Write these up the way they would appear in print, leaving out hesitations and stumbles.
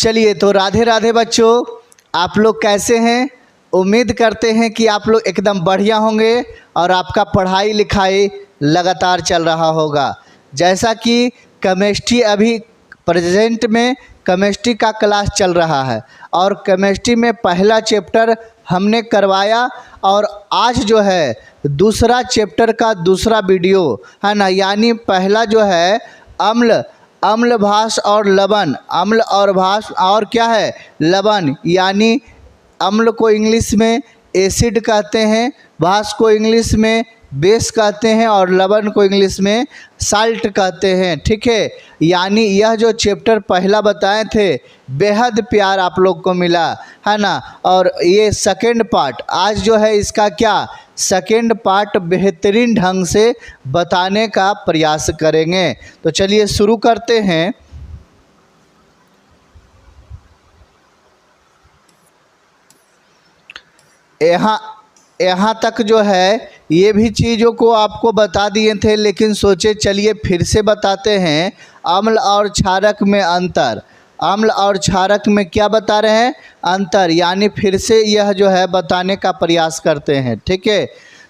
चलिए तो राधे राधे बच्चों, आप लोग कैसे हैं। उम्मीद करते हैं कि आप लोग एकदम बढ़िया होंगे और आपका पढ़ाई लिखाई लगातार चल रहा होगा। जैसा कि केमिस्ट्री अभी प्रेजेंट में केमिस्ट्री का क्लास चल रहा है और केमिस्ट्री में पहला चैप्टर हमने करवाया और आज जो है दूसरा चैप्टर का दूसरा वीडियो है ना, यानी पहला जो है अम्ल भास और लवण, अम्ल और भास और क्या है लवण, यानी अम्ल को इंग्लिश में एसिड कहते हैं, भास को इंग्लिश में बेस कहते हैं और लवण को इंग्लिश में साल्ट कहते हैं। ठीक है, यानी यह जो चैप्टर पहला बताए थे बेहद प्यार आप लोग को मिला है ना। और ये सेकेंड पार्ट आज जो है इसका क्या सेकेंड पार्ट बेहतरीन ढंग से बताने का प्रयास करेंगे। तो चलिए शुरू करते हैं। यहाँ तक जो है ये भी चीज़ों को आपको बता दिए थे, लेकिन सोचे चलिए फिर से बताते हैं। अम्ल और क्षारक में अंतर, अम्ल और क्षारक में क्या बता रहे हैं अंतर, यानी फिर से यह जो है बताने का प्रयास करते हैं। ठीक है,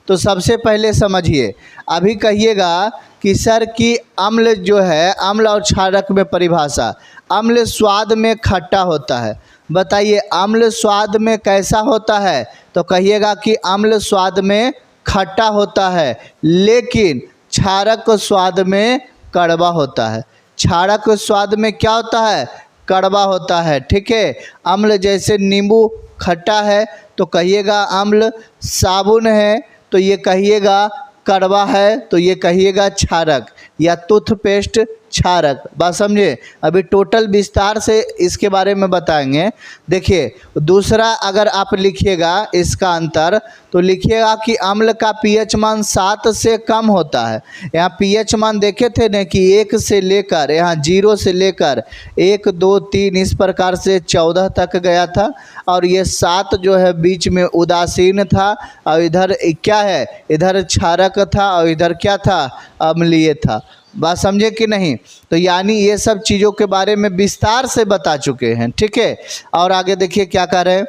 तो सबसे पहले समझिए, अभी कहिएगा कि सर की अम्ल जो है अम्ल और क्षारक में परिभाषा, अम्ल स्वाद में खट्टा होता है। बताइए अम्ल स्वाद में कैसा होता है, तो कहिएगा कि अम्ल स्वाद में खट्टा होता है, लेकिन क्षारक स्वाद में कड़वा होता है। क्षारक स्वाद में क्या होता है कड़वा होता है। ठीक है, अम्ल जैसे नींबू खट्टा है तो कहिएगा अम्ल, साबुन है तो ये कहिएगा कड़वा है तो ये कहिएगा क्षारक, या टूथपेस्ट क्षारक। बात समझे, अभी टोटल विस्तार से इसके बारे में बताएंगे। देखिए दूसरा अगर आप लिखिएगा इसका अंतर तो लिखिएगा कि अम्ल का पीएच मान 7 से कम होता है। यहाँ पीएच मान देखे थे ना कि 1 से लेकर यहाँ 0 से लेकर 1 2 3 इस प्रकार से 14 तक गया था, और ये 7 जो है बीच में उदासीन था और इधर क्या है इधर क्षारक था और इधर क्या था अम्लीय था। बात समझे कि नहीं। तो यानी ये सब चीज़ों के बारे में विस्तार से बता चुके हैं। ठीक है, और आगे देखिए क्या कह रहे हैं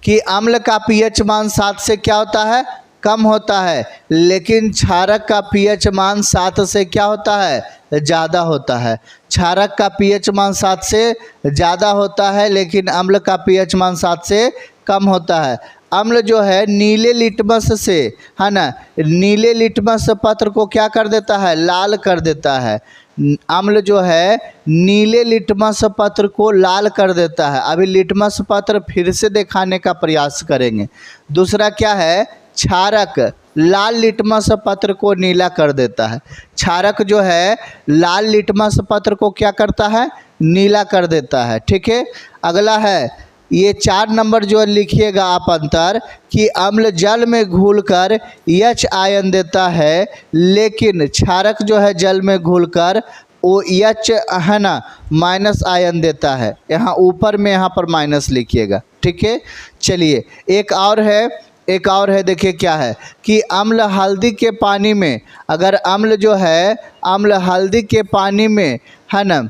कि अम्ल का पीएच मान 7 से क्या होता है कम होता है, लेकिन क्षारक का पीएच मान 7 से क्या होता है ज़्यादा होता है। क्षारक का पीएच मान 7 से ज़्यादा होता है, लेकिन अम्ल का पीएच मान 7 से कम होता है। अम्ल जो है नीले लिटमस से है ना, नीले लिटमस पत्र को क्या कर देता है लाल कर देता है। अम्ल जो है नीले लिटमस पत्र को लाल कर देता है। अभी लिटमस पत्र फिर से दिखाने का प्रयास करेंगे। दूसरा क्या है क्षारक, लाल लिटमस पत्र को नीला कर देता है। क्षारक जो है लाल लिटमस पत्र को क्या करता है नीला कर देता है। ठीक है, अगला है ये 4 नंबर जो लिखिएगा आप अंतर कि अम्ल जल में घुलकर H आयन देता है, लेकिन क्षारक जो है जल में घुलकर वो H है ना माइनस आयन देता है। यहाँ ऊपर में यहाँ पर माइनस लिखिएगा। ठीक है, चलिए एक और है देखिए क्या है कि अम्ल हल्दी के पानी में, अगर अम्ल जो है अम्ल हल्दी के पानी में है ना,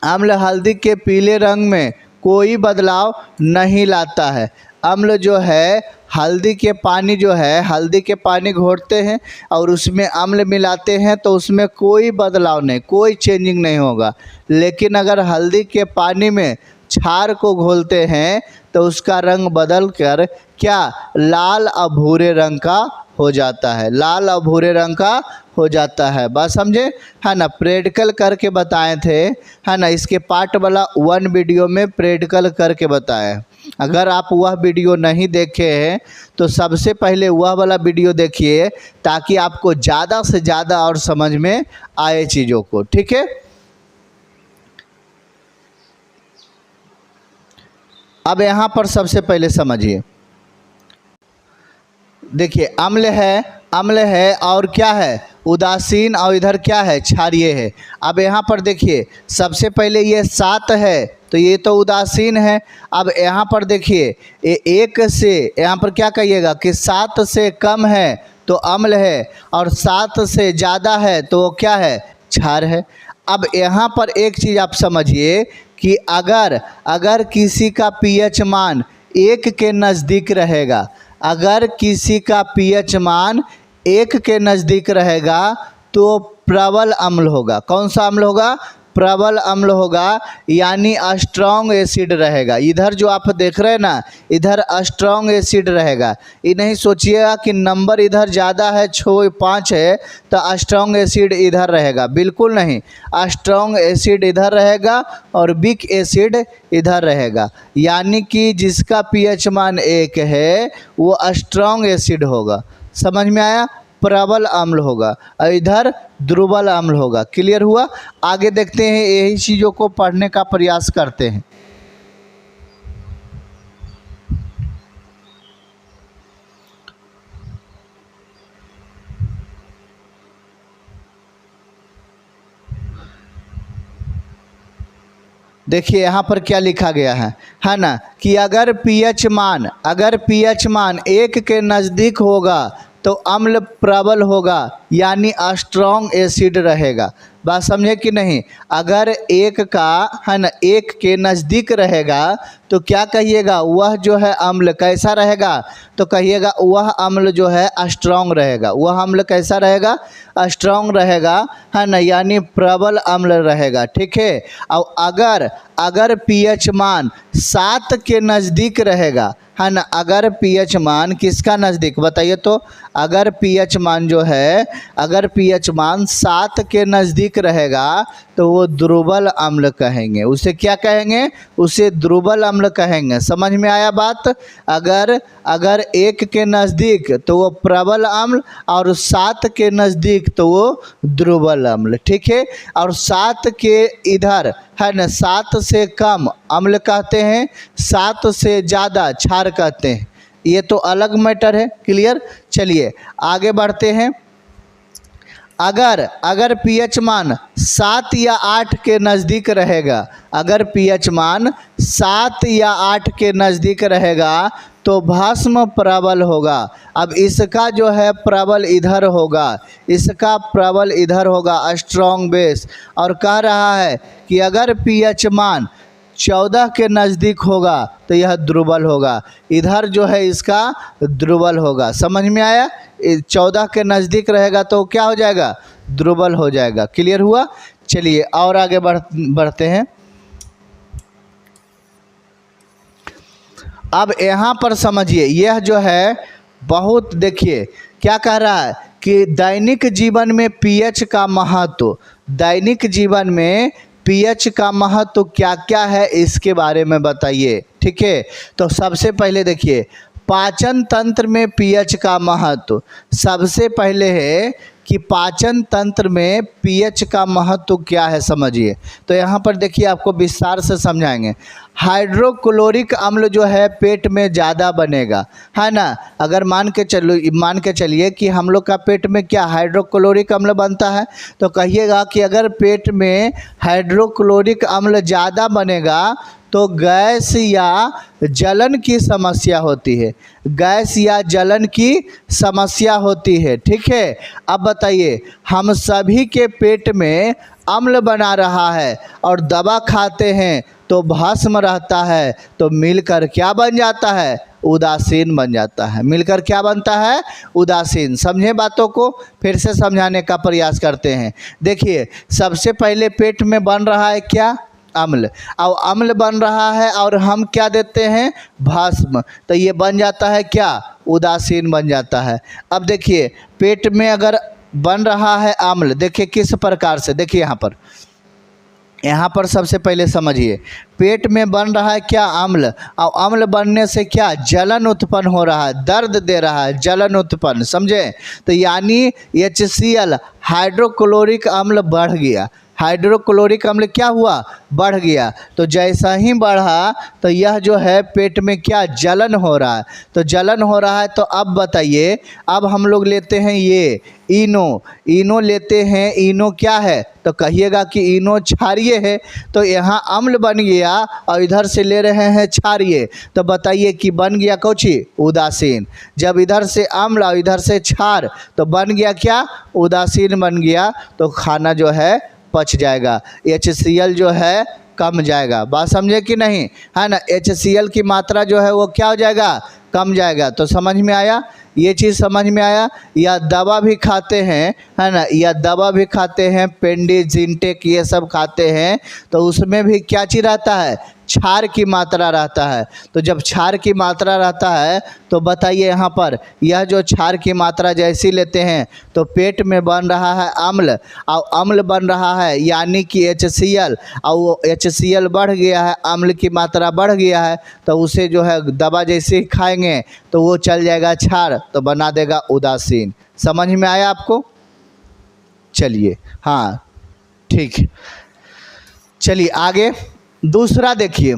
अम्ल हल्दी के पीले रंग में कोई बदलाव नहीं लाता है। अम्ल जो है हल्दी के पानी जो है हल्दी के पानी घोटते हैं और उसमें अम्ल मिलाते हैं तो उसमें कोई बदलाव नहीं, कोई चेंजिंग नहीं होगा। लेकिन अगर हल्दी के पानी में क्षार को घोलते हैं तो उसका रंग बदल कर क्या लाल और भूरे रंग का हो जाता है, लाल और भूरे रंग का हो जाता है। बात समझे है ना, प्रैक्टिकल करके बताए थे है ना, इसके पार्ट वाला 1 वीडियो में प्रैक्टिकल करके बताए। अगर आप वह वीडियो नहीं देखे हैं तो सबसे पहले वह वाला वीडियो देखिए ताकि आपको ज़्यादा से ज़्यादा और समझ में आए चीज़ों को। ठीक है, अब यहाँ पर सबसे पहले समझिए, देखिए अम्ल है और क्या है उदासीन और इधर क्या है क्षारीय है। अब यहाँ पर देखिए सबसे पहले ये 7 है तो ये तो उदासीन है। अब यहाँ पर देखिए 1 से यहाँ पर क्या कहिएगा कि 7 से कम है तो अम्ल है और 7 से ज़्यादा है तो क्या है क्षार है। अब यहाँ पर एक चीज़ आप समझिए कि अगर किसी का पीएच मान 1 के नज़दीक रहेगा, अगर किसी का पीएच मान 1 के नज़दीक रहेगा तो प्रबल अम्ल होगा। कौन सा अम्ल होगा? प्रबल अम्ल होगा, यानी स्ट्रॉन्ग एसिड रहेगा। इधर जो आप देख रहे हैं ना, इधर स्ट्रॉन्ग एसिड रहेगा। ये नहीं सोचिएगा कि नंबर इधर ज़्यादा है, 5 है तो स्ट्रॉन्ग एसिड इधर रहेगा, बिल्कुल नहीं। स्ट्रॉन्ग एसिड इधर रहेगा और वीक एसिड इधर रहेगा, यानी कि जिसका पीएच मान 1 है वो स्ट्रॉन्ग एसिड होगा। समझ में आया? प्रबल अम्ल होगा और इधर दुर्बल अम्ल होगा। क्लियर हुआ? आगे देखते हैं, यही चीज़ों को पढ़ने का प्रयास करते हैं। देखिए यहाँ पर क्या लिखा गया है ना, कि अगर पीएच मान 1 के नज़दीक होगा तो अम्ल प्रबल होगा, यानी स्ट्रॉन्ग एसिड रहेगा। बात समझे कि नहीं? अगर 1 के नज़दीक रहेगा तो क्या कहिएगा? वह जो है अम्ल कैसा रहेगा? तो कहिएगा वह अम्ल जो है स्ट्रॉन्ग रहेगा। वह अम्ल कैसा रहेगा? स्ट्रॉन्ग रहेगा, है ना, यानी प्रबल अम्ल रहेगा। ठीक है। और अगर पीएच मान 7 के नज़दीक रहेगा, है ना, अगर पीएच मान किसका नज़दीक बताइए तो? अगर पीएच मान जो है, अगर पीएच मान 7 के नज़दीक रहेगा तो वो दुर्बल अम्ल कहेंगे। उसे क्या कहेंगे? उसे दुर्बल अम्ल कहेंगे। समझ में आया बात? अगर 1 के नज़दीक तो वो प्रबल अम्ल और 7 के नज़दीक तो वो दुर्बल अम्ल। ठीक है। और 7 के इधर, है ना, 7 से कम अम्ल कहते हैं, 7 से ज़्यादा क्षार कहते हैं। ये तो अलग मैटर है। क्लियर? चलिए आगे बढ़ते हैं। अगर पीएच मान 7 या 8 के नज़दीक रहेगा, अगर पीएच मान 7 या 8 के नज़दीक रहेगा तो भस्म प्रबल होगा। अब इसका जो है प्रबल इधर होगा, इसका प्रबल इधर होगा, स्ट्रॉन्ग बेस। और कह रहा है कि अगर पीएच मान 14 के नज़दीक होगा तो यह दुर्बल होगा। इधर जो है इसका दुर्बल होगा। समझ में आया? 14 के नज़दीक रहेगा तो क्या हो जाएगा? दुर्बल हो जाएगा। क्लियर हुआ? चलिए और आगे बढ़ते हैं। अब यहाँ पर समझिए, यह जो है बहुत, देखिए क्या कह रहा है कि दैनिक जीवन में पीएच का महत्व, दैनिक जीवन में पीएच का महत्व क्या क्या है इसके बारे में बताइए। ठीक है। तो सबसे पहले देखिए, पाचन तंत्र में पीएच का महत्व। सबसे पहले है कि पाचन तंत्र में पीएच का महत्व क्या है, समझिए। तो यहाँ पर देखिए आपको विस्तार से समझाएंगे। हाइड्रोक्लोरिक अम्ल जो है पेट में ज़्यादा बनेगा, है ना। अगर मान के चलिए कि हम लोग का पेट में क्या हाइड्रोक्लोरिक अम्ल बनता है, तो कहिएगा कि अगर पेट में हाइड्रोक्लोरिक अम्ल ज़्यादा बनेगा तो गैस या जलन की समस्या होती है, गैस या जलन की समस्या होती है। ठीक है। अब बताइए, हम सभी के पेट में अम्ल बना रहा है और दवा खाते हैं तो भस्म रहता है, तो मिलकर क्या बन जाता है? उदासीन बन जाता है। मिलकर क्या बनता है? उदासीन। समझे बातों को? फिर से समझाने का प्रयास करते हैं। देखिए सबसे पहले पेट में बन रहा है क्या? अम्ल। और अम्ल बन रहा है और हम क्या देते हैं? भस्म। तो ये बन जाता है क्या? उदासीन बन जाता है। अब देखिए पेट में अगर बन रहा है अम्ल, देखिए किस प्रकार से, देखिए यहाँ पर सबसे पहले समझिए, पेट में बन रहा है क्या? अम्ल। और अम्ल बनने से क्या? जलन उत्पन्न हो रहा है, दर्द दे रहा है, जलन उत्पन्न। समझे? तो यानी HCl हाइड्रोक्लोरिक अम्ल बढ़ गया। हाइड्रोक्लोरिक अम्ल क्या हुआ? बढ़ गया। तो जैसा ही बढ़ा तो यह जो है पेट में क्या? जलन हो रहा है। तो जलन हो रहा है तो अब बताइए, अब हम लोग लेते हैं ये इनो लेते हैं। इनो क्या है? तो कहिएगा कि इनो क्षारीय है। तो यहाँ अम्ल बन गया और इधर से ले रहे हैं क्षारीय, तो बताइए कि बन गया कौची? उदासीन। जब इधर से अम्ल और इधर से क्षार, तो बन गया क्या? उदासीन बन गया। तो खाना जो है पच जाएगा, HCl जो है कम जाएगा। बात समझे कि नहीं, है ना। HCl की मात्रा जो है वो क्या हो जाएगा, कम जाएगा। तो समझ में आया, ये चीज़ समझ में आया। या दवा भी खाते हैं, है ना, या दवा भी खाते हैं, पेंडिस जिंटेक ये सब खाते हैं, तो उसमें भी क्या चीज़ रहता है, क्षार की मात्रा रहता है। तो जब क्षार की मात्रा रहता है तो बताइए यहाँ पर यह जो क्षार की मात्रा जैसी लेते हैं तो पेट में बन रहा है अम्ल, और अम्ल बन रहा है यानी कि HCl, और वो HCl बढ़ गया है, अम्ल की मात्रा बढ़ गया है, तो उसे जो है दवा जैसे ही खाएंगे तो वो चल जाएगा क्षार, तो बना देगा उदासीन। समझ में आया आपको। चलिए, हाँ ठीक, चलिए आगे दूसरा देखिए।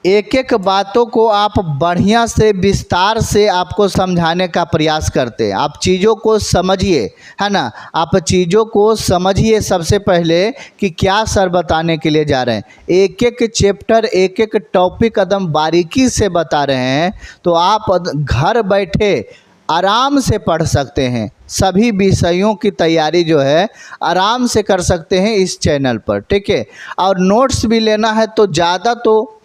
एक एक बातों को आप बढ़िया से विस्तार से आपको समझाने का प्रयास करते हैं। आप चीज़ों को समझिए, है ना, आप चीज़ों को समझिए सबसे पहले कि क्या सर बताने के लिए जा रहे हैं। एक एक चैप्टर, एक एक टॉपिक एकदम बारीकी से बता रहे हैं, तो आप घर बैठे आराम से पढ़ सकते हैं। सभी विषयों की तैयारी जो है आराम से कर सकते हैं इस चैनल पर, ठीक है। और नोट्स भी लेना है तो ज़्यादा तो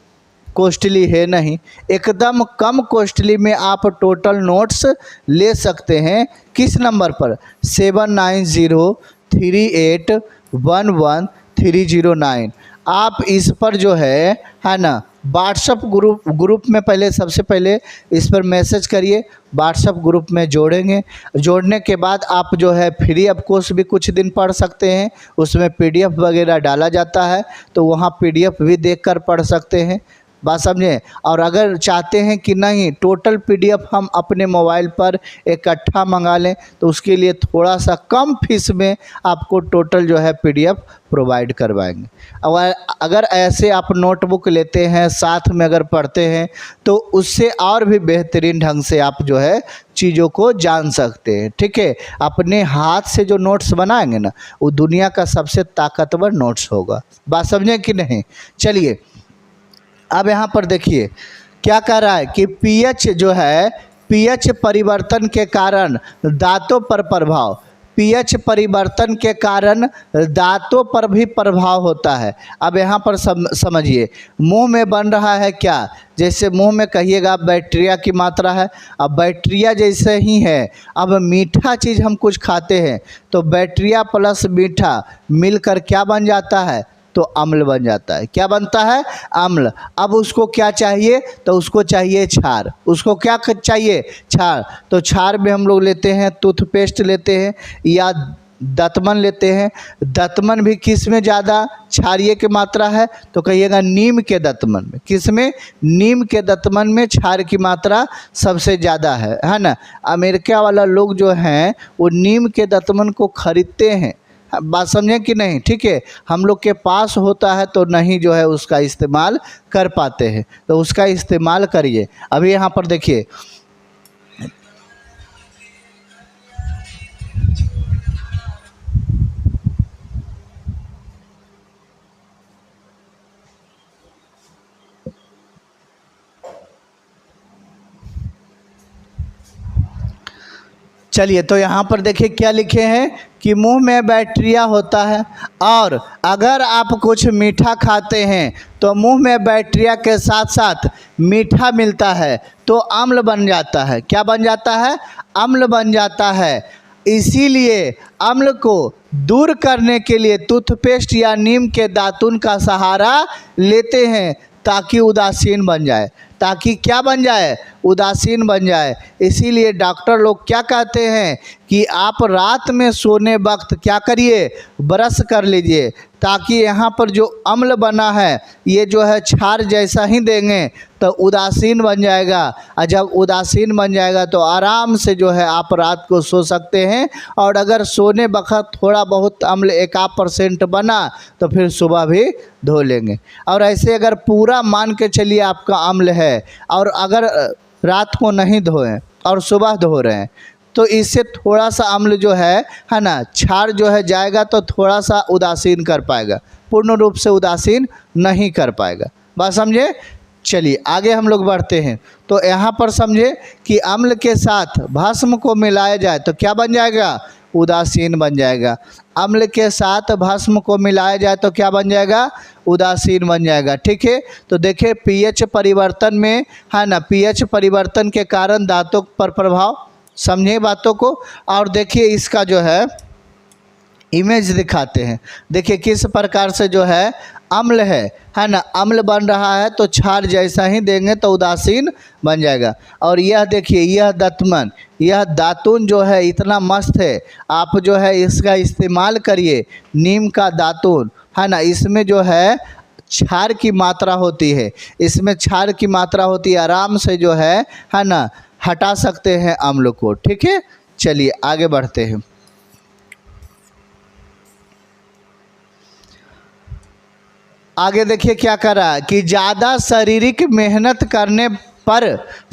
कॉस्टली है नहीं, एकदम कम कॉस्टली में आप टोटल नोट्स ले सकते हैं। किस नंबर पर, 7903811309। आप इस पर जो है ना, व्हाट्सअप ग्रुप में पहले सबसे पहले इस पर मैसेज करिए, व्हाट्सअप ग्रुप में जोड़ेंगे। जोड़ने के बाद आप जो है फ्री ऑफ कोर्स भी कुछ दिन पढ़ सकते हैं, उसमें PDF वगैरह डाला जाता है, तो वहाँ PDF भी देखकर पढ़ सकते हैं। बात समझे। और अगर चाहते हैं कि नहीं टोटल PDF हम अपने मोबाइल पर इकट्ठा मंगा लें, तो उसके लिए थोड़ा सा कम फीस में आपको टोटल जो है PDF प्रोवाइड करवाएंगे। अगर ऐसे आप नोटबुक लेते हैं, साथ में अगर पढ़ते हैं, तो उससे और भी बेहतरीन ढंग से आप जो है चीज़ों को जान सकते हैं, ठीक है। अपने हाथ से जो नोट्स बनाएंगे ना, वो दुनिया का सबसे ताकतवर नोट्स होगा। बात समझें कि नहीं। चलिए अब यहाँ पर देखिए क्या कह रहा है कि pH जो है, pH परिवर्तन के कारण दांतों पर प्रभाव, pH परिवर्तन के कारण दांतों पर भी प्रभाव होता है। अब यहाँ पर समझिए, मुंह में बन रहा है क्या, जैसे मुंह में कहिएगा बैक्टीरिया की मात्रा है। अब बैक्टीरिया जैसे ही है, अब मीठा चीज़ हम कुछ खाते हैं तो बैक्टीरिया प्लस मीठा मिलकर क्या बन जाता है, तो अम्ल बन जाता है। क्या बनता है, अम्ल। अब उसको क्या चाहिए, तो उसको चाहिए क्षार। उसको क्या चाहिए, क्षार। तो क्षार में हम लोग लेते हैं टूथपेस्ट लेते हैं या दतमन लेते हैं। दतमन भी किस में ज़्यादा क्षारीय की मात्रा है, तो कहिएगा नीम के दतमन में। किस में, नीम के दतमन में क्षार की मात्रा सबसे ज़्यादा है ना। अमेरिका वाला लोग जो हैं वो नीम के दतमन को खरीदते हैं। बात समझें कि नहीं, ठीक है। हम लोग के पास होता है तो नहीं जो है उसका इस्तेमाल कर पाते हैं, तो उसका इस्तेमाल करिए। अभी यहाँ पर देखिए, चलिए तो यहाँ पर देखिए क्या लिखे हैं कि मुंह में बैक्टीरिया होता है, और अगर आप कुछ मीठा खाते हैं तो मुंह में बैक्टीरिया के साथ साथ मीठा मिलता है तो अम्ल बन जाता है। क्या बन जाता है, अम्ल बन जाता है। इसीलिए अम्ल को दूर करने के लिए टूथपेस्ट या नीम के दातुन का सहारा लेते हैं, ताकि उदासीन बन जाए। ताकि क्या बन जाए, उदासीन बन जाए। इसीलिए डॉक्टर लोग क्या कहते हैं कि आप रात में सोने वक्त क्या करिए, ब्रश कर लीजिए, ताकि यहाँ पर जो अम्ल बना है ये जो है क्षार जैसा ही देंगे तो उदासीन बन जाएगा। और जब उदासीन बन जाएगा तो आराम से जो है आप रात को सो सकते हैं। और अगर सोने वक्त थोड़ा बहुत अम्ल 1% बना तो फिर सुबह भी धो लेंगे। और ऐसे अगर पूरा मान के चलिए आपका अम्ल है और अगर रात को नहीं धोएं और सुबह धो रहे हैं, तो इससे थोड़ा सा अम्ल जो है ना, क्षार जो है जाएगा तो थोड़ा सा उदासीन कर पाएगा, पूर्ण रूप से उदासीन नहीं कर पाएगा। बात समझे। चलिए आगे हम लोग बढ़ते हैं। तो यहाँ पर समझे कि अम्ल के साथ भस्म को मिलाया जाए तो क्या बन जाएगा, उदासीन बन जाएगा। अम्ल के साथ भस्म को मिलाया जाए तो क्या बन जाएगा? उदासीन बन जाएगा। ठीक है, तो देखिए पीएच परिवर्तन में है ना, पीएच परिवर्तन के कारण दांतों पर प्रभाव, समझे बातों को। और देखिए इसका जो है इमेज दिखाते हैं। देखिए किस प्रकार से जो है अम्ल है ना, अम्ल बन रहा है तो क्षार जैसा ही देंगे तो उदासीन बन जाएगा। और यह देखिए यह दतमन, यह दातुन जो है इतना मस्त है, आप जो है इसका इस्तेमाल करिए। नीम का दातुन है ना, इसमें जो है क्षार की मात्रा होती है, इसमें क्षार की मात्रा होती है, आराम से जो है ना हटा सकते हैं अम्ल को। ठीक है, चलिए आगे बढ़ते हैं। आगे देखिए क्या कर रहा है कि ज़्यादा शारीरिक मेहनत करने पर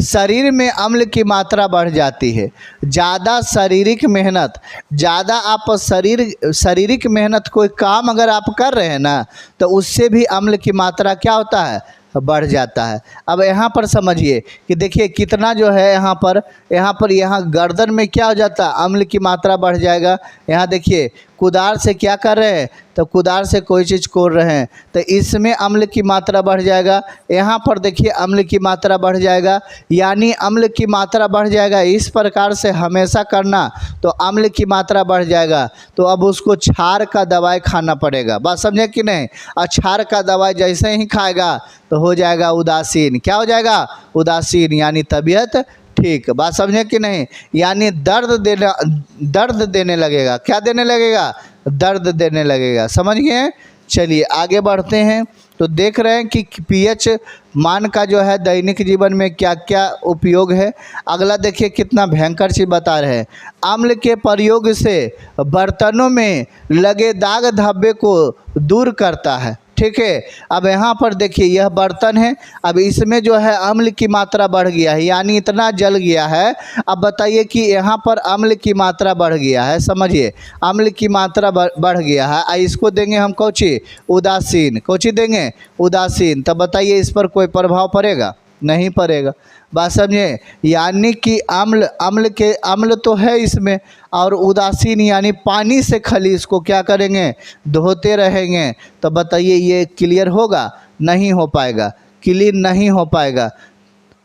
शरीर में अम्ल की मात्रा बढ़ जाती है। ज़्यादा शारीरिक मेहनत, ज़्यादा आप शारीरिक मेहनत कोई काम अगर आप कर रहे हैं ना तो उससे भी अम्ल की मात्रा क्या होता है? बढ़ जाता है। अब यहाँ पर समझिए कि देखिए कितना जो है यहाँ गर्दन में क्या हो जाता है? अम्ल की मात्रा बढ़ जाएगा। यहाँ देखिए कुदार से क्या कर रहे हैं? तो कुदार से कोई चीज़ कोड़ रहे हैं तो इसमें अम्ल की मात्रा बढ़ जाएगा। यहाँ पर देखिए अम्ल की मात्रा बढ़ जाएगा, यानी अम्ल की मात्रा बढ़ जाएगा। इस प्रकार से हमेशा करना तो अम्ल की मात्रा बढ़ जाएगा। तो अब उसको क्षार का दवाई खाना पड़ेगा। बात समझे कि नहीं? और क्षार का दवाई जैसे ही खाएगा तो हो जाएगा उदासीन। क्या हो जाएगा? उदासीन, यानी तबीयत ठीक। बात समझे कि नहीं? यानी दर्द देने लगेगा। क्या देने लगेगा? दर्द देने लगेगा। समझ गए? चलिए आगे बढ़ते हैं। तो देख रहे हैं कि पीएच मान का जो है दैनिक जीवन में क्या क्या उपयोग है। अगला देखिए कितना भयंकर चीज़ बता रहे हैं। अम्ल के प्रयोग से बर्तनों में लगे दाग धब्बे को दूर करता है। ठीक है, अब यहाँ पर देखिए यह बर्तन है, अब इसमें जो है अम्ल की मात्रा बढ़ गया है, यानी इतना जल गया है। अब बताइए कि यहाँ पर अम्ल की मात्रा बढ़ गया है। समझिए अम्ल की मात्रा बढ़ गया है। इसको देंगे हम कौची? उदासीन। कौची देंगे? उदासीन। तब बताइए इस पर कोई प्रभाव पड़ेगा? नहीं पड़ेगा। बात समझे? यानी कि अम्ल तो है इसमें, और उदासीन यानी पानी से खाली इसको क्या करेंगे? धोते रहेंगे। तो बताइए ये क्लियर होगा? नहीं हो पाएगा, क्लीन नहीं हो पाएगा।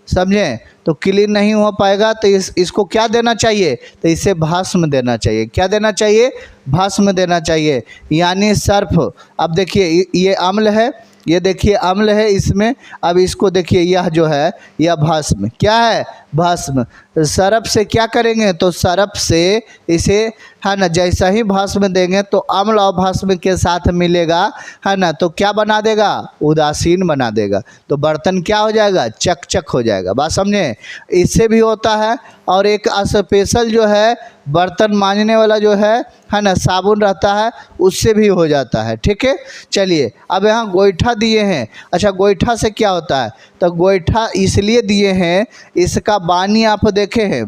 समझे? तो क्लीन नहीं हो पाएगा तो इसको क्या देना चाहिए? तो इसे भस्म देना चाहिए। क्या देना चाहिए? भस्म देना चाहिए, यानी सर्फ। अब देखिए ये अम्ल है, ये देखिए अम्ल है इसमें। अब इसको देखिए यह जो है यह भस्म। क्या है? भस्म। सरफ से क्या करेंगे? तो सरफ से इसे है ना जैसा ही भस्म देंगे तो अम्ल और भस्म के साथ मिलेगा है ना, तो क्या बना देगा? उदासीन बना देगा। तो बर्तन क्या हो जाएगा? चकचक हो जाएगा। बात समझे? इससे भी होता है। और एक स्पेशल जो है बर्तन मांजने वाला जो है ना साबुन रहता है, उससे भी हो जाता है। ठीक है, चलिए अब यहाँ गोईठा दिए हैं। अच्छा गोईठा से क्या होता है? तो गोईठा इसलिए दिए हैं, इसका बानी आप देखे हैं,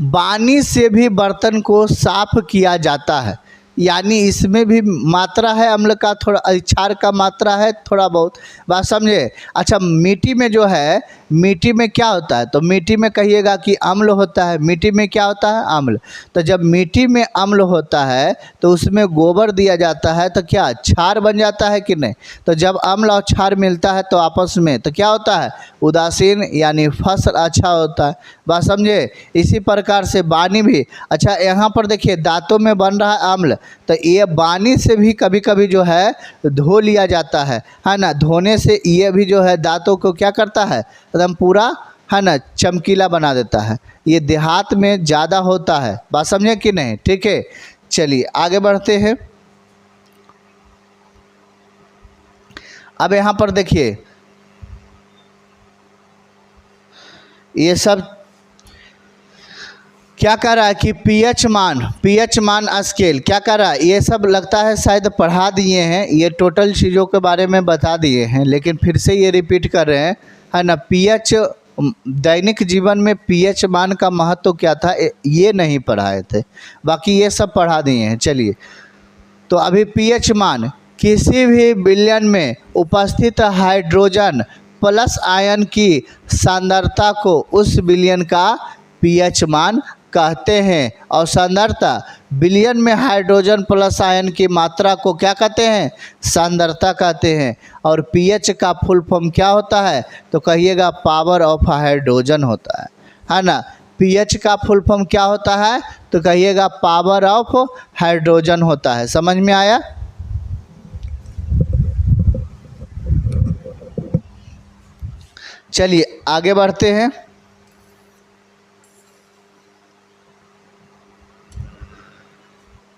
बानी से भी बर्तन को साफ किया जाता है। यानी इसमें भी मात्रा है अम्ल का, थोड़ा क्षार का मात्रा है थोड़ा बहुत। बात समझे? अच्छा मिट्टी में जो है, मिट्टी में क्या होता है? तो मिट्टी में कहिएगा कि अम्ल होता है। मिट्टी में क्या होता है? अम्ल। तो जब मिट्टी में अम्ल होता है तो उसमें गोबर दिया जाता है तो क्या क्षार बन जाता है कि नहीं? तो जब अम्ल और क्षार मिलता है तो आपस में तो क्या होता है? उदासीन, यानी फसल अच्छा होता है। बात समझे? इसी प्रकार से बानी भी। अच्छा यहाँ पर देखिए दांतों में बन रहा है अम्ल, तो ये बानी से भी कभी कभी जो है धो लिया जाता है ना। धोने से ये भी जो है दांतों को क्या करता है? एकदम पूरा है ना चमकीला बना देता है। ये देहात में ज़्यादा होता है। बात समझे कि नहीं? ठीक है, चलिए आगे बढ़ते हैं। अब यहाँ पर देखिए ये सब क्या कर रहा है कि पीएच मान स्केल क्या कर रहा है? ये सब लगता है शायद पढ़ा दिए हैं, ये टोटल चीज़ों के बारे में बता दिए हैं, लेकिन फिर से ये रिपीट कर रहे हैं है ना। पीएच दैनिक जीवन में पीएच मान का महत्व क्या था ये नहीं पढ़ाए थे, बाकी ये सब पढ़ा दिए हैं। चलिए तो अभी पीएच मान किसी भी विलयन में उपस्थित हाइड्रोजन प्लस आयन की सांद्रता को उस विलयन का पीएच मान कहते हैं और सांद्रता बिलियन में हाइड्रोजन प्लस आयन की मात्रा को क्या कहते हैं, सांद्रता कहते हैं। और पीएच का फुल फॉर्म क्या होता है, तो कहिएगा पावर ऑफ हाइड्रोजन होता है ना। पीएच का फुल फॉर्म क्या होता है, तो कहिएगा पावर ऑफ हाइड्रोजन होता है। समझ में आया। चलिए आगे बढ़ते हैं।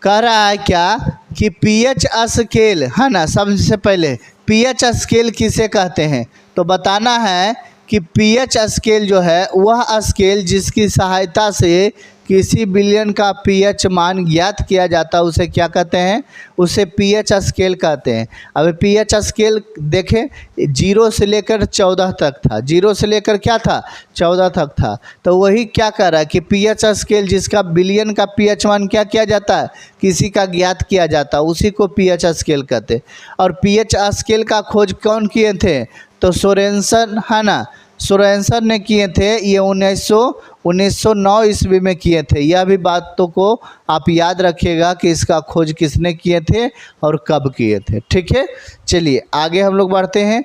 कह रहा है क्या कि पीएच स्केल है ना। सबसे पहले पीएच स्केल किसे कहते हैं, तो बताना है कि पीएच स्केल जो है वह स्केल जिसकी सहायता से किसी बिलियन का पीएच मान ज्ञात किया जाता है उसे क्या कहते हैं, उसे पीएच स्केल कहते हैं। अब पीएच स्केल देखें 0 से लेकर 14 तक था, 0 से लेकर क्या था 14 तक था। तो वही क्या कह रहा है कि पीएच स्केल जिसका बिलियन का पीएच मान क्या किया जाता है, किसी का ज्ञात किया जाता है, उसी को पीएच स्केल कहते हैं। और पीएच स्केल का खोज कौन किए थे, तो सोरेनसन है ना, सोरेनसन ने किए थे। ये 1909 ईस्वी में किए थे। यह भी बातों को आप याद रखिएगा कि इसका खोज किसने किए थे और कब किए थे। ठीक है, चलिए आगे हम लोग बढ़ते हैं।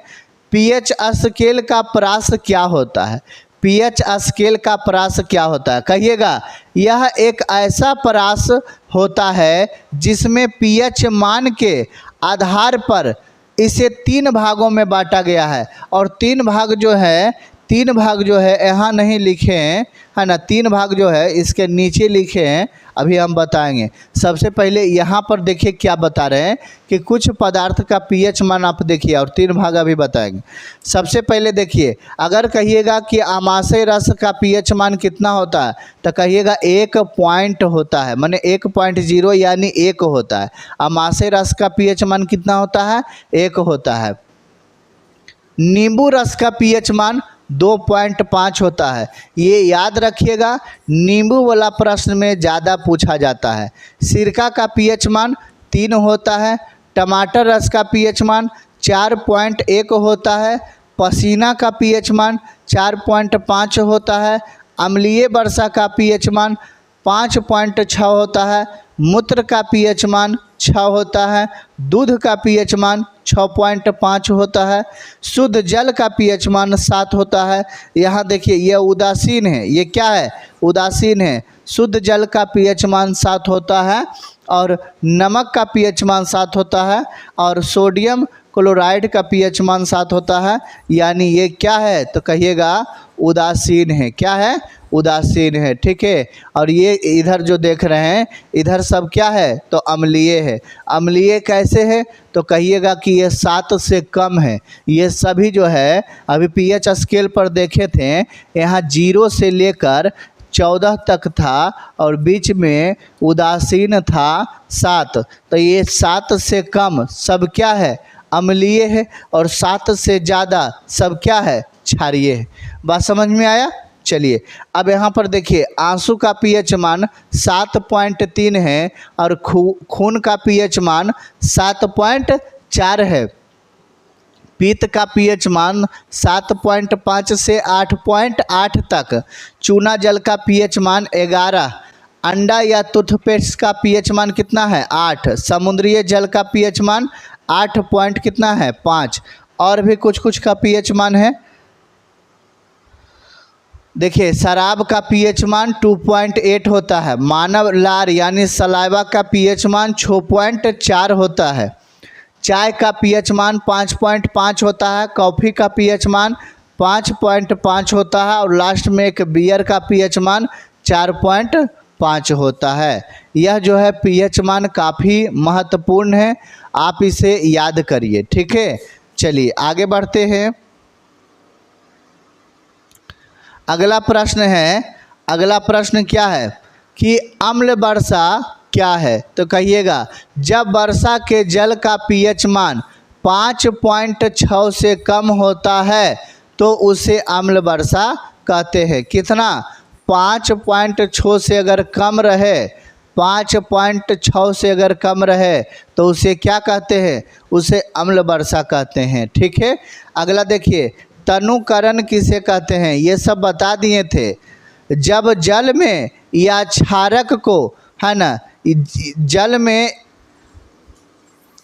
पीएच स्केल का परास क्या होता है, पीएच स्केल का परास क्या होता है, कहिएगा यह एक ऐसा परास होता है जिसमें पीएच मान के आधार पर इसे 3 भागों में बांटा गया है। और 3 भाग जो है यहाँ नहीं लिखे हैं है ना, 3 भाग जो है इसके नीचे लिखे हैं, अभी हम बताएंगे। सबसे पहले यहाँ पर देखिए क्या बता रहे हैं कि कुछ पदार्थ का पीएच मान आप देखिए और 3 भाग अभी बताएंगे। सबसे पहले देखिए, अगर कहिएगा कि आमाशय रस का पीएच मान कितना होता है, तो कहिएगा 1 पॉइंट होता है, माने 1.0 यानी 1 होता है। आमाशय रस का पीएच मान कितना होता है, 1 होता है। नींबू रस का पीएच मान 2.5 होता है। ये याद रखिएगा, नींबू वाला प्रश्न में ज़्यादा पूछा जाता है। सिरका का पीएच मान 3 होता है। टमाटर रस का पीएच मान 4.1 होता है। पसीना का पीएच मान 4.5 होता है। अम्लीय वर्षा का पीएच मान 5.6 होता है। मूत्र का पीएच मान 6 होता है। दूध का पीएच मान 6.5 होता है। शुद्ध जल का पीएच मान 7 होता है। यहाँ देखिए यह उदासीन है, ये क्या है, उदासीन है। शुद्ध जल का पीएच मान 7 होता है और नमक का पीएच मान 7 होता है और सोडियम क्लोराइड का पीएच मान 7 होता है। यानी ये क्या है, तो कहिएगा उदासीन है। क्या है, उदासीन है। ठीक है, और ये इधर जो देख रहे हैं इधर सब क्या है, तो अम्लीय है। अम्लीय कैसे है, तो कहिएगा कि ये 7 से कम है। ये सभी जो है अभी पीएच स्केल पर देखे थे, यहाँ 0 से लेकर 14 तक था और बीच में उदासीन था 7। तो ये 7 से कम सब क्या है, अम्लीय है, और 7 से ज़्यादा सब क्या है, क्षारीय है। बात समझ में आया। चलिए अब यहाँ पर देखिए, आंसू का पीएच मान 7.3 है और खून का पीएच मान 7.4 है। पित्त का पीएच मान 7.5 से 8.8 तक। चूना जल का पीएच मान 11। अंडा या टूथपेस्ट का पीएच मान कितना है, 8। समुद्री जल का पीएच मान 8 पॉइंट कितना है, 5। और भी कुछ का पीएच मान है। देखिए शराब का पीएच मान 2.8 होता है। मानव लार यानी सलाइवा का पीएच मान 6.4 होता है। चाय का पीएच मान 5.5 होता है। कॉफ़ी का पीएच मान 5.5 होता है और लास्ट में एक बियर का पीएच मान 4.5 होता है। यह जो है पीएच मान काफ़ी महत्वपूर्ण है, आप इसे याद करिए। ठीक है, चलिए आगे बढ़ते हैं। अगला प्रश्न है, अगला प्रश्न क्या है कि अम्ल वर्षा क्या है, तो कहिएगा जब वर्षा के जल का पीएच मान 5.6 से कम होता है तो उसे अम्ल वर्षा कहते हैं। कितना, 5.6 से अगर कम रहे, 5.6 से अगर कम रहे तो उसे क्या कहते हैं, उसे अम्ल वर्षा कहते हैं। ठीक है, अगला देखिए, तनुकरण किसे कहते हैं, ये सब बता दिए थे। जब जल में या क्षारक को, है ना, जल में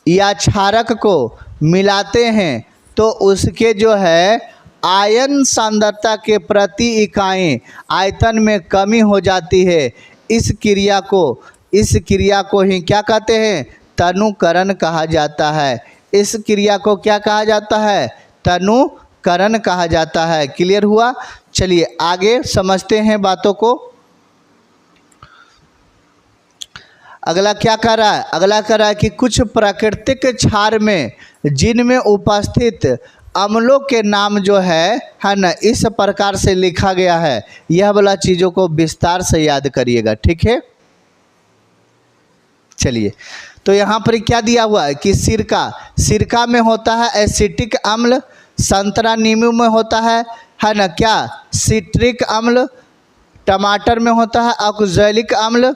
या क्षारक को मिलाते हैं तो उसके जो है आयन सांद्रता के प्रति इकाई आयतन में कमी हो जाती है। इस क्रिया को ही क्या कहते हैं? तनुकरण कहा जाता है। इस क्रिया को क्या कहा जाता है? तनुकरण कहा जाता है। क्लियर हुआ? चलिए आगे समझते हैं बातों को। अगला क्या कर रहा है? अगला कर रहा है कि कुछ प्राकृतिक क्षार में जिनमें उपस्थित अम्लों के नाम जो है ना, इस प्रकार से लिखा गया है। यह वाला चीज़ों को विस्तार से याद करिएगा, ठीक है। चलिए, तो यहाँ पर क्या दिया हुआ है कि सिरका में होता है एसिटिक अम्ल, संतरा नींबू में होता है ना क्या? सिट्रिक अम्ल, टमाटर में होता है ऑक्सैलिक अम्ल,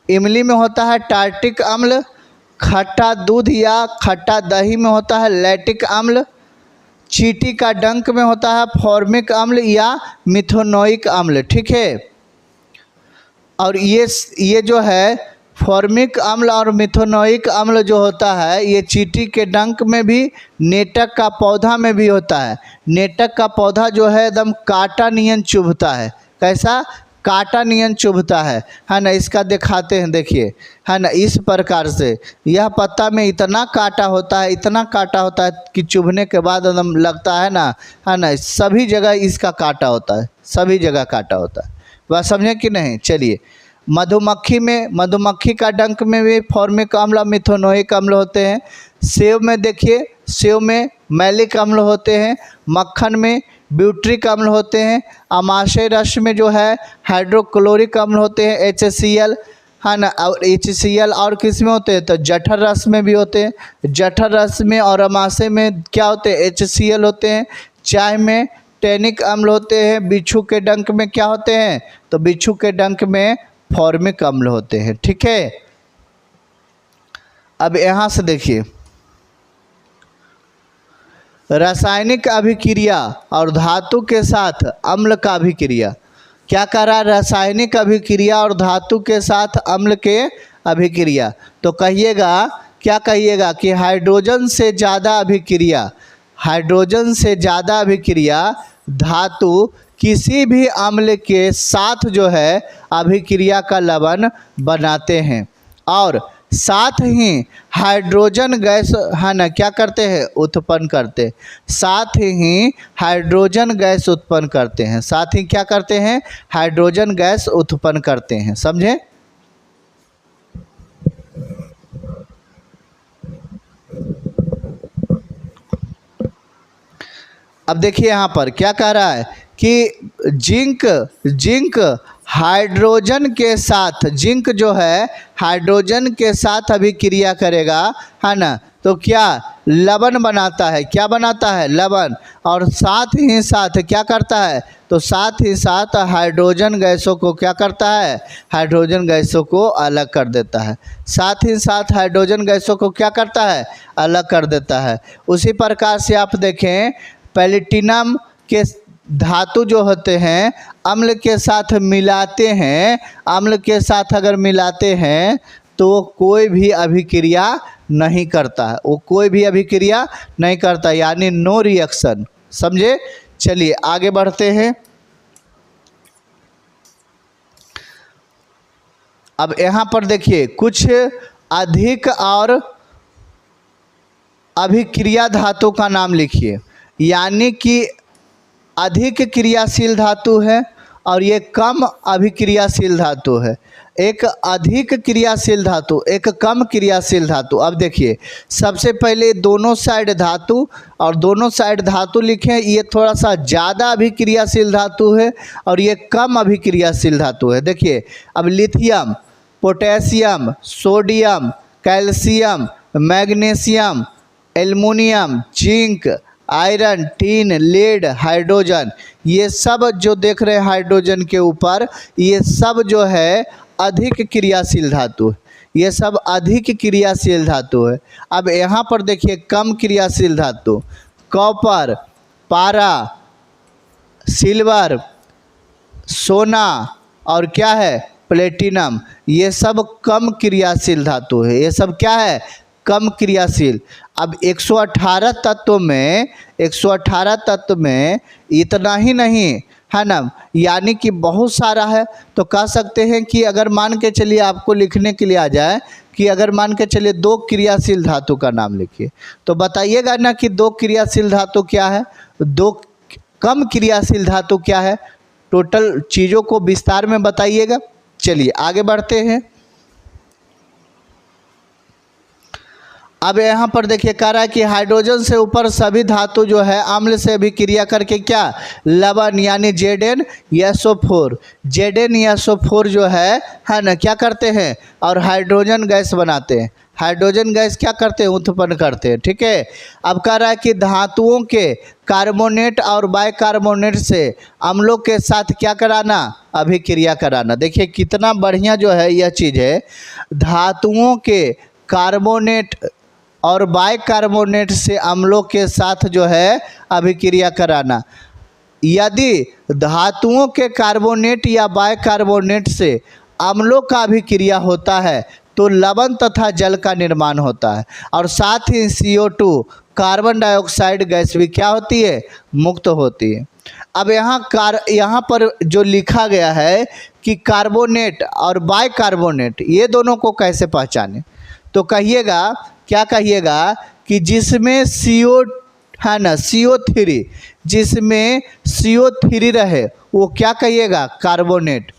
इमली में होता है टार्टिक अम्ल, खट्टा दूध या खट्टा दही में होता है लैक्टिक अम्ल, चींटी का डंक में होता है फॉर्मिक अम्ल या मिथेनोइक अम्ल, ठीक है। और ये जो है फॉर्मिक अम्ल और मिथेनोइक अम्ल जो होता है, ये चींटी के डंक में भी, नेटक का पौधा में भी होता है। नेटक का पौधा जो है एकदम कांटा नियन चुभता है। कैसा? कांटा नियन चुभता है ना। इसका दिखाते हैं, देखिए, है ना, इस प्रकार से यह पत्ता में इतना कांटा होता है, इतना कांटा होता है कि चुभने के बाद एकदम लगता है ना, सभी जगह इसका कांटा होता है, सभी जगह कांटा होता है। वह समझे कि नहीं? चलिए, मधुमक्खी का डंक में भी फॉर्मिक अम्ल, मिथेनोइक अम्ल होते हैं। सेब में देखिए, सेब में मैलिक अम्ल होते हैं। मक्खन में ब्यूट्रिक अम्ल होते हैं। अमाशय रस में जो है हाइड्रोक्लोरिक अम्ल होते हैं, HCl, है ना। और HCl और किस में होते हैं? तो जठर रस में भी होते हैं। जठर रस में और अमाशय में क्या होते हैं? HCl होते हैं। चाय में टैनिक अम्ल होते हैं। बिच्छू के डंक में क्या होते हैं? तो बिच्छू के डंक में फॉर्मिक अम्ल होते हैं, ठीक है। अब यहाँ से देखिए, रासायनिक अभिक्रिया और धातु के साथ अम्ल का अभिक्रिया। क्या कर रहा है? रासायनिक अभिक्रिया और धातु के साथ अम्ल के अभिक्रिया। तो कहिएगा, क्या कहिएगा कि हाइड्रोजन से ज़्यादा अभिक्रिया धातु किसी भी अम्ल के साथ जो है अभिक्रिया का लवण बनाते हैं, और साथ ही हाइड्रोजन गैस, है ना, क्या करते हैं? उत्पन्न करते। साथ ही हाइड्रोजन गैस उत्पन्न करते हैं। साथ ही क्या करते हैं? हाइड्रोजन गैस उत्पन्न करते हैं, समझे? अब देखिए यहाँ पर क्या कह रहा है कि जिंक हाइड्रोजन के साथ, जिंक जो है हाइड्रोजन के साथ अभिक्रिया करेगा, है ना, तो क्या लवण बनाता है। क्या बनाता है? लवण। और साथ ही साथ क्या करता है? तो साथ ही साथ हाइड्रोजन गैसों को क्या करता है? हाइड्रोजन गैसों को अलग कर देता है। साथ ही साथ हाइड्रोजन गैसों को क्या करता है? अलग कर देता है। उसी प्रकार से आप देखें, प्लेटिनम के धातु जो होते हैं अम्ल के साथ मिलाते हैं, अम्ल के साथ अगर मिलाते हैं तो वो कोई भी अभिक्रिया नहीं करता है, वो कोई भी अभिक्रिया नहीं करता, यानी नो रिएक्शन, समझे? चलिए आगे बढ़ते हैं। अब यहाँ पर देखिए, कुछ अधिक और अभिक्रिया धातु का नाम लिखिए। यानी कि अधिक क्रियाशील धातु है और ये कम अभिक्रियाशील धातु है। एक अधिक क्रियाशील धातु, एक कम क्रियाशील धातु। अब देखिए, सबसे पहले दोनों साइड धातु, और दोनों साइड धातु लिखें। ये थोड़ा सा ज़्यादा अभिक्रियाशील धातु है और ये कम अभिक्रियाशील धातु है। देखिए, अब lithium, potassium, sodium, calcium, magnesium, aluminium, zinc, iron, tin, lead, hydrogen, ये सब जो देख रहे हैं हाइड्रोजन के ऊपर, ये सब जो है अधिक क्रियाशील धातु है। ये सब अधिक क्रियाशील धातु है। अब यहाँ पर देखिए कम क्रियाशील धातु, कॉपर, पारा, सिल्वर, सोना और क्या है, प्लेटिनम, ये सब कम क्रियाशील धातु है। ये सब क्या है, कम क्रियाशील। अब 118 तत्व में 118 तत्व में इतना ही नहीं है ना, यानी कि बहुत सारा है। तो कह सकते हैं कि अगर मान के चलिए आपको लिखने के लिए आ जाए कि अगर मान के चलिए 2 क्रियाशील धातु का नाम लिखिए, तो बताइएगा ना कि 2 क्रियाशील धातु क्या है, 2 कम क्रियाशील धातु क्या है, टोटल चीज़ों को विस्तार में बताइएगा। चलिए आगे बढ़ते हैं। अब यहाँ पर देखिए कह रहा है कि हाइड्रोजन से ऊपर सभी धातु जो है अम्ल से अभिक्रिया करके क्या, लवण यानी Zn-SO4, Zn-SO4 जो है ना, क्या करते हैं और हाइड्रोजन गैस बनाते हैं। हाइड्रोजन गैस क्या करते हैं, उत्पन्न करते हैं। ठीक है। अब कह रहा है कि धातुओं के कार्बोनेट और बाइकार्बोनेट से अम्लों के साथ क्या कराना, अभिक्रिया कराना। देखिए कितना बढ़िया जो है यह चीज़ है, धातुओं के कार्बोनेट और बाइकार्बोनेट से अम्लों के साथ जो है अभिक्रिया कराना। यदि धातुओं के कार्बोनेट या बाइकार्बोनेट से अम्लों का अभिक्रिया होता है तो लवण तथा जल का निर्माण होता है, और साथ ही CO2 कार्बन डाइऑक्साइड गैस भी क्या होती है, मुक्त होती है। अब यहाँ पर जो लिखा गया है कि कार्बोनेट और बाइकार्बोनेट ये दोनों को कैसे पहचाने, तो कहिएगा, क्या कहिएगा कि जिसमें CO है ना, CO3, जिसमें CO3 रहे वो क्या कहिएगा, कार्बोनेट,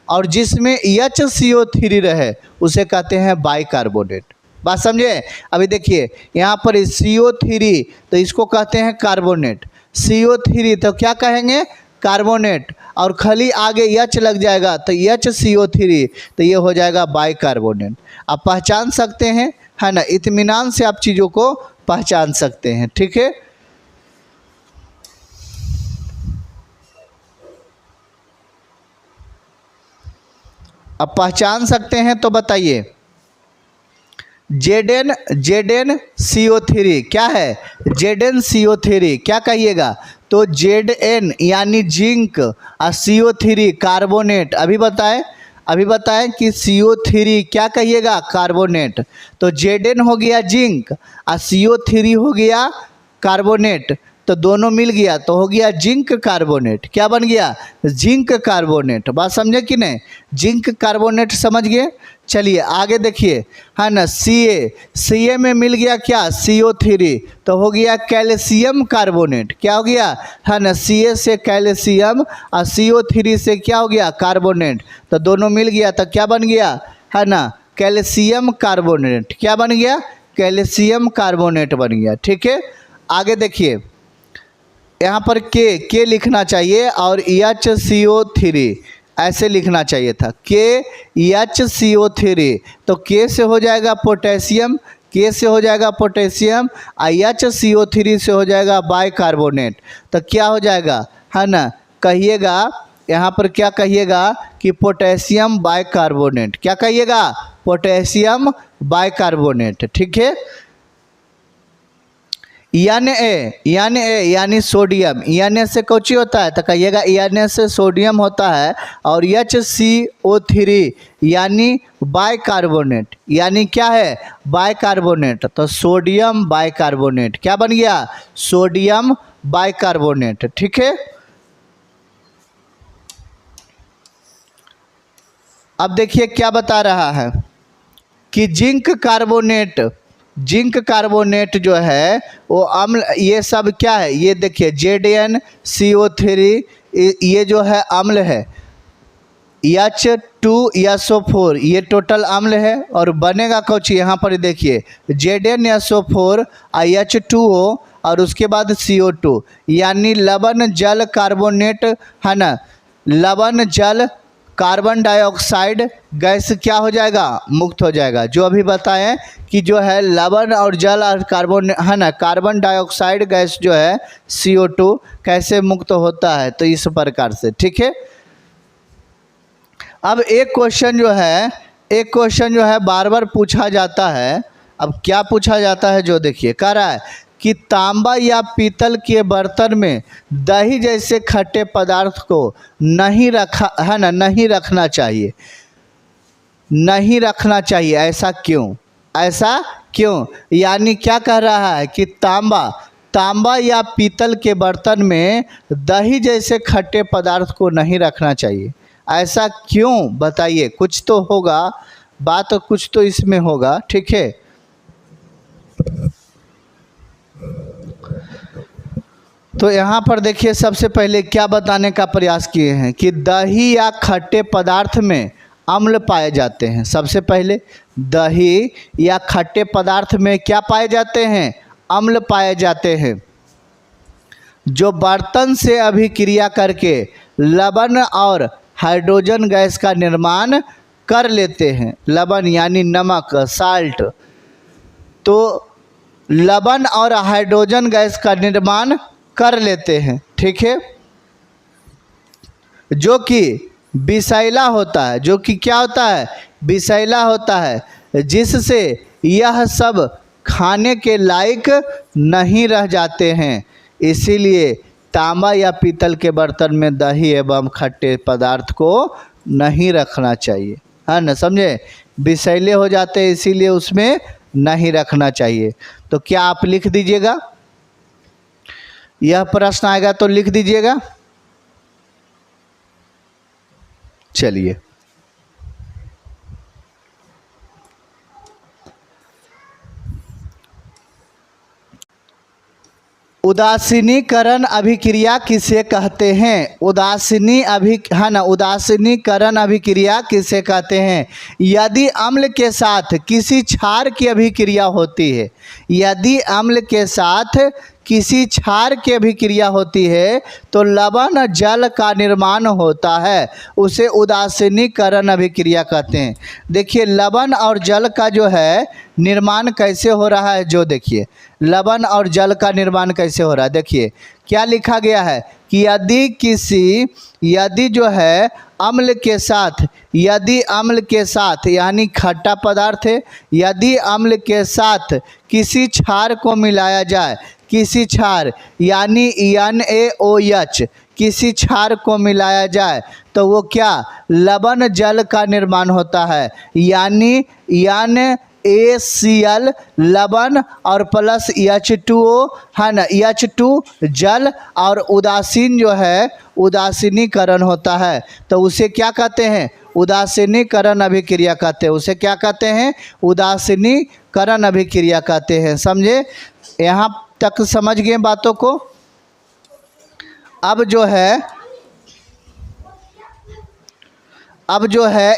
और जिसमें HCO3 रहे उसे कहते हैं बाइकार्बोनेट। बात समझे। अभी देखिए यहाँ पर CO3 तो इसको कहते हैं कार्बोनेट, CO3 तो क्या कहेंगे, कार्बोनेट, और खाली आगे H लग जाएगा तो HCO3 तो ये हो जाएगा बाइकार्बोनेट। आप पहचान सकते हैं, है ना, इत्मीनान से आप चीज़ों को पहचान सकते हैं। ठीक है। अब पहचान सकते हैं तो बताइए, ZnCO3 क्या है, ZnCO3 क्या कहिएगा, तो Zn यानी जिंक और CO3 कार्बोनेट। अभी बताएं कि CO3 क्या कहिएगा, कार्बोनेट, तो Zn हो गया जिंक और CO3 हो गया कार्बोनेट, तो दोनों मिल गया तो हो गया जिंक कार्बोनेट। क्या बन गया, जिंक कार्बोनेट। बात समझे कि नहीं, जिंक कार्बोनेट समझ गए। चलिए आगे देखिए, है ना, Ca में मिल गया क्या, CO3 तो हो गया कैल्शियम कार्बोनेट। क्या हो गया, है ना, Ca से कैल्शियम और CO3 से क्या हो गया, कार्बोनेट, तो दोनों मिल गया तो क्या बन गया, है ना, कैल्शियम कार्बोनेट। क्या बन गया, कैल्शियम कार्बोनेट बन गया। ठीक है। आगे देखिए यहाँ पर के लिखना चाहिए और HCO3 ऐसे लिखना चाहिए था, HCO3 तो के से हो जाएगा पोटेशियम, के से हो जाएगा पोटेशियम और HCO3 से हो जाएगा बाइकार्बोनेट, तो क्या हो जाएगा, है ना, कहिएगा यहाँ पर क्या कहिएगा कि पोटेशियम बाइकार्बोनेट। क्या कहिएगा, पोटेशियम बाइकार्बोनेट। ठीक है। यानी सोडियम, यानी से कौची होता है, तो कहिएगा यानी से सोडियम होता है, और HCO3 यानी बाइकार्बोनेट, यानी क्या है, बाइकार्बोनेट, तो सोडियम बाइकार्बोनेट। क्या बन गया, सोडियम बाइकार्बोनेट। ठीक है। अब देखिए क्या बता रहा है कि जिंक कार्बोनेट जो है वो अम्ल, ये सब क्या है, ये देखिए ZnCO3 ये जो है अम्ल है, H2SO4 ये टोटल अम्ल है, और बनेगा कौची, यहाँ पर देखिए ZnSO4 H2O और उसके बाद CO2 यानी लवण जल कार्बोनेट, है ना, लवण जल कार्बन डाइऑक्साइड गैस क्या हो जाएगा, मुक्त हो जाएगा। जो अभी बताएं कि जो है लवण और जल और कार्बन, है ना, कार्बन डाइऑक्साइड गैस जो है CO2 कैसे मुक्त होता है, तो इस प्रकार से। ठीक है। अब एक क्वेश्चन जो है बार बार पूछा जाता है। अब क्या पूछा जाता है, जो देखिए कह रहा है कि तांबा या पीतल के बर्तन में दही जैसे खट्टे पदार्थ को नहीं रखा है ना, नहीं रखना चाहिए, नहीं रखना चाहिए। ऐसा क्यों? ऐसा क्यों? यानी क्या कह रहा है कि तांबा या पीतल के बर्तन में दही जैसे खट्टे पदार्थ को नहीं रखना चाहिए। ऐसा क्यों बताइए? कुछ तो होगा, बात कुछ तो इसमें होगा, ठीक है। तो यहाँ पर देखिए सबसे पहले क्या बताने का प्रयास किए हैं कि दही या खट्टे पदार्थ में अम्ल पाए जाते हैं। सबसे पहले दही या खट्टे पदार्थ में क्या पाए जाते हैं? अम्ल पाए जाते हैं, जो बर्तन से अभिक्रिया करके लवण और हाइड्रोजन गैस का निर्माण कर लेते हैं। लवण यानी नमक, साल्ट। तो लवण और हाइड्रोजन गैस का निर्माण कर लेते हैं, ठीक है, जो कि विषैला होता है, जो कि क्या होता है? विषैला होता है, जिससे यह सब खाने के लायक नहीं रह जाते हैं। इसीलिए तांबा या पीतल के बर्तन में दही एवं खट्टे पदार्थ को नहीं रखना चाहिए, है ना, समझे। विषैले हो जाते हैं, इसीलिए उसमें नहीं रखना चाहिए। तो क्या आप लिख दीजिएगा, यह प्रश्न आएगा तो लिख दीजिएगा। चलिए, उदासीनीकरण अभिक्रिया किसे कहते हैं? उदासीनीकरण अभिक्रिया किसे कहते हैं? यदि अम्ल के साथ किसी क्षार की अभिक्रिया होती है, यदि अम्ल के साथ किसी क्षार की अभिक्रिया होती है तो लवण जल का निर्माण होता है, उसे उदासीनीकरण अभिक्रिया कहते हैं। देखिए लवण और जल का जो है निर्माण कैसे हो रहा है, जो देखिए लवण और जल का निर्माण कैसे हो रहा है। देखिए क्या लिखा गया है कि यदि जो है अम्ल के साथ, यदि अम्ल के साथ यानी खट्टा पदार्थ है, यदि अम्ल के साथ किसी क्षार को मिलाया जाए, किसी क्षार यानी NaOH, किसी क्षार को मिलाया जाए तो वो क्या? लवण जल का निर्माण होता है, यानी NaCl लवण और प्लस H2O, है ना, H2 जल, और उदासीन जो है उदासीनीकरण होता है। तो उसे क्या कहते हैं? उदासीनीकरण अभिक्रिया कहते हैं। उसे क्या कहते हैं? उदासीनीकरण अभिक्रिया कहते हैं। समझे? यहाँ तक समझ गए बातों को? अब जो है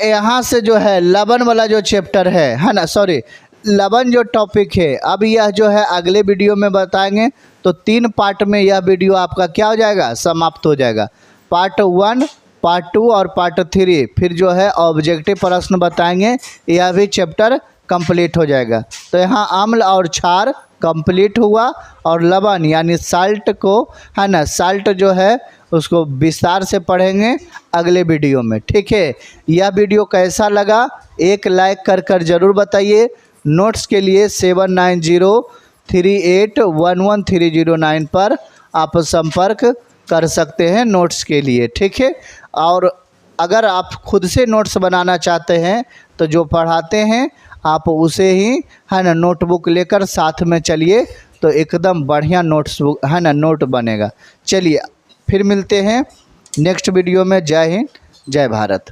यहाँ से जो है लवण वाला जो चैप्टर है ना, सॉरी, लवण जो टॉपिक है, अब यह जो है अगले वीडियो में बताएंगे। तो 3 पार्ट में यह वीडियो आपका क्या हो जाएगा? समाप्त हो जाएगा। पार्ट 1, पार्ट 2 और पार्ट 3 फिर जो है ऑब्जेक्टिव प्रश्न बताएंगे, यह भी चैप्टर कंप्लीट हो जाएगा। तो यहाँ अम्ल और क्षार कंप्लीट हुआ, और लवण यानी साल्ट को, है ना, साल्ट जो है उसको विस्तार से पढ़ेंगे अगले वीडियो में, ठीक है। यह वीडियो कैसा लगा एक लाइक कर ज़रूर बताइए। नोट्स के लिए 7903811309 पर आप संपर्क कर सकते हैं नोट्स के लिए, ठीक है। और अगर आप खुद से नोट्स बनाना चाहते हैं तो जो पढ़ाते हैं आप उसे ही, है ना, नोटबुक लेकर साथ में चलिए, तो एकदम बढ़िया नोट्स बुक, है ना, नोट बनेगा। चलिए फिर मिलते हैं नेक्स्ट वीडियो में। जय हिंद, जय भारत।